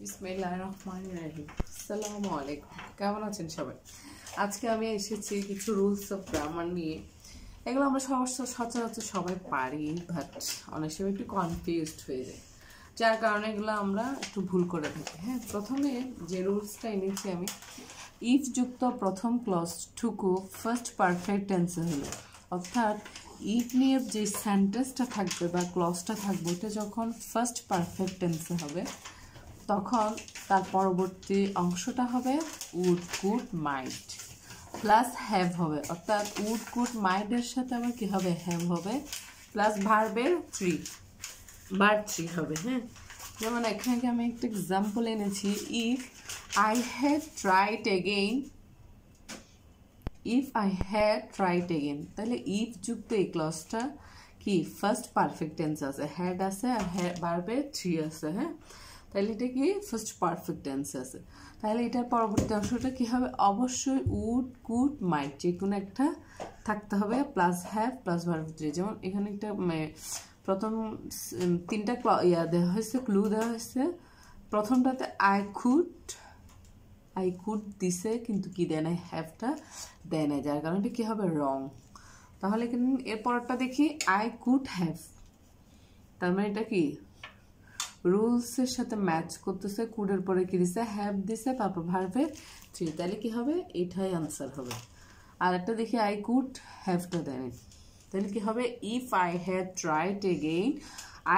বিসমিল্লাহিররহমানিররহিম। আসসালামু আলাইকুম। কেমন আছেন সবাই? আজকে আমি এসেছি কিছু রুলস অফ গ্রামার নিয়ে। এগুলো আমরা সচরাচর সবাই পারি, বাট অনেক সময় একটু কনফিউজড হয়ে যায়, যার কারণে এগুলো আমরা একটু ভুল করে থাকি। হ্যাঁ, প্রথমে যে রুলসটা এনেছি আমি, ইফ যুক্ত প্রথম ক্লজটুকু ফার্স্ট পারফেক্ট টেন্সে হলো, অর্থাৎ ইফ নিয়ে যে সেন্টেন্সটা থাকবে বা ক্লজটা থাকবে ওটা যখন ফার্স্ট পারফেক্ট টেন্সে হবে তখন তার পরবর্তী অংশটা হবে would could might plus have হবে, অর্থাৎ উড কুড মাইটের সাথে আবার কি হবে, হ্যাভ হবে প্লাস ভার্বের ভার্ব থ্রি হবে। হ্যাঁ, যেমন এখানে আমি একটা এক্সাম্পল এনেছি, if I had tried again, if I had tried again, তাহলে ইফ যুক্ত এই ক্লজটা কি ফার্স্ট পারফেক্ট টেন্স আছে, হ্যাড আছে আর ভার্বের থ্রি আছে। হ্যাঁ, তাহলে এটা কি ফার্স্ট পারফেক্ট টেন্স আছে, তাহলে এটার পরবর্তী অংশটা কি হবে, অবশ্যই উড কুড মাইট যে কোনো একটা থাকতে হবে plus have plus verb three. যেমন এখানে একটা প্রথম তিনটা দেওয়া হয়েছে, ক্লু দেওয়া হয়েছে। প্রথমটাতে আই কুড দিছে কিন্তু কি দেয় নাই, হ্যাভটা দেয় নাই, যার কারণে কি হবে রং। তাহলে এর পরেরটা দেখি, আই কুড হ্যাভ, তার মানে এটা কি রুলসের সাথে ম্যাচ করতেছে, কুডের পরে কি দিছে, হ্যাভ দিছে, তারপর ভার্বে থ্রি, তাহলে কি হবে, এটাই আনসার হবে। আর একটা দেখি আই কুড হ্যাভটা দেয় নাই, তাহলে কি হবে, if I had tried again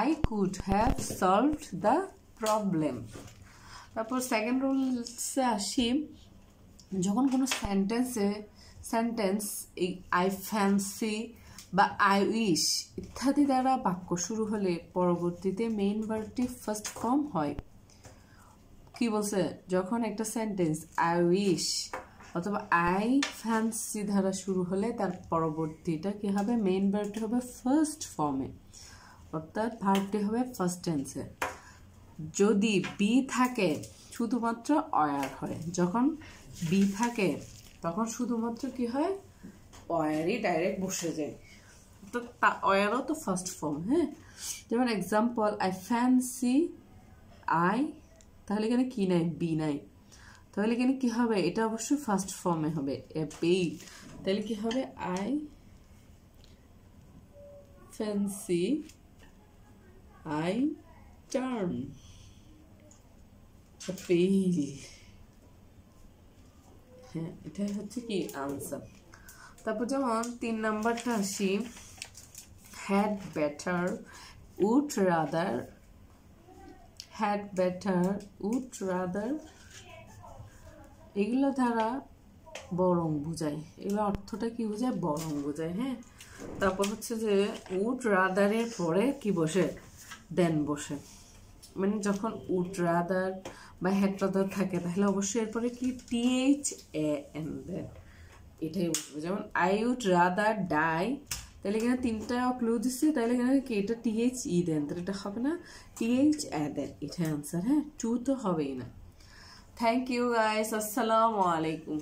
I could have solved the problem. তারপর সেকেন্ড রুলসে আসি, যখন কোনো সেন্টেন্স এই আই ফ্যান্সি বা আই উইশ ইত্যাদি দ্বারা বাক্য শুরু হলে পরবর্তীতে মেইন ভার্বটি ফার্স্ট ফর্ম হয়। কি বলছে, যখন একটা সেন্টেন্স আই উইশ অথবা আই ফ্যান্সি দ্বারা শুরু হলে তার পরবর্তীটা কি হবে, মেইন ভার্বটি হবে ফার্স্ট ফর্মে, অর্থাৎ ভার্বটি হবে ফার্স্ট টেন্সে। যদি বি থাকে শুধুমাত্র অয়ার হয়, যখন বি থাকে তখন শুধুমাত্র কি হয়, অয়ারই ডাইরেক্ট বসে যায়, তো অয়ারও তো ফার্স্ট ফর্ম। হ্যাঁ, যেমন এক্সাম্পল, আই ফ্যান্সি আই, তাহলে এখানে কি নাই, বি নাই, তাহলে এখানে কি হবে, এটা অবশ্যই ফার্স্ট ফর্মে হবে, এ পেইড, তাহলে কি হবে, I fancy I turn paid. হ্যাঁ, এটাই হচ্ছে কি আনসার। তারপর যেমন 3 নাম্বারটা আসি, had better would rather, had better would rather, এগুলো দ্বারা বরং বোঝায়, এগুলো অর্থটা কি বোঝায়, বরং বোঝায়। হ্যাঁ, তারপর হচ্ছে যে would rather এর পরে কি বসে, দেন বসে, মানে যখন would rather বা had rather থাকে তাহলে অবশ্যই এরপরে কি THAN দেন, এটাই বুঝবো। যেমন আই উড রাদার ডাই, তাহলে এখানে 3টা ক্লু দিচ্ছে, তাহলে এখানে কি এটা THE দেন, তাহলে এটা হবে না, THA দেন, এটাই আনসার। হ্যাঁ, 2 তো হবেই না। থ্যাংক ইউ গাইস, আসসালামু আলাইকুম।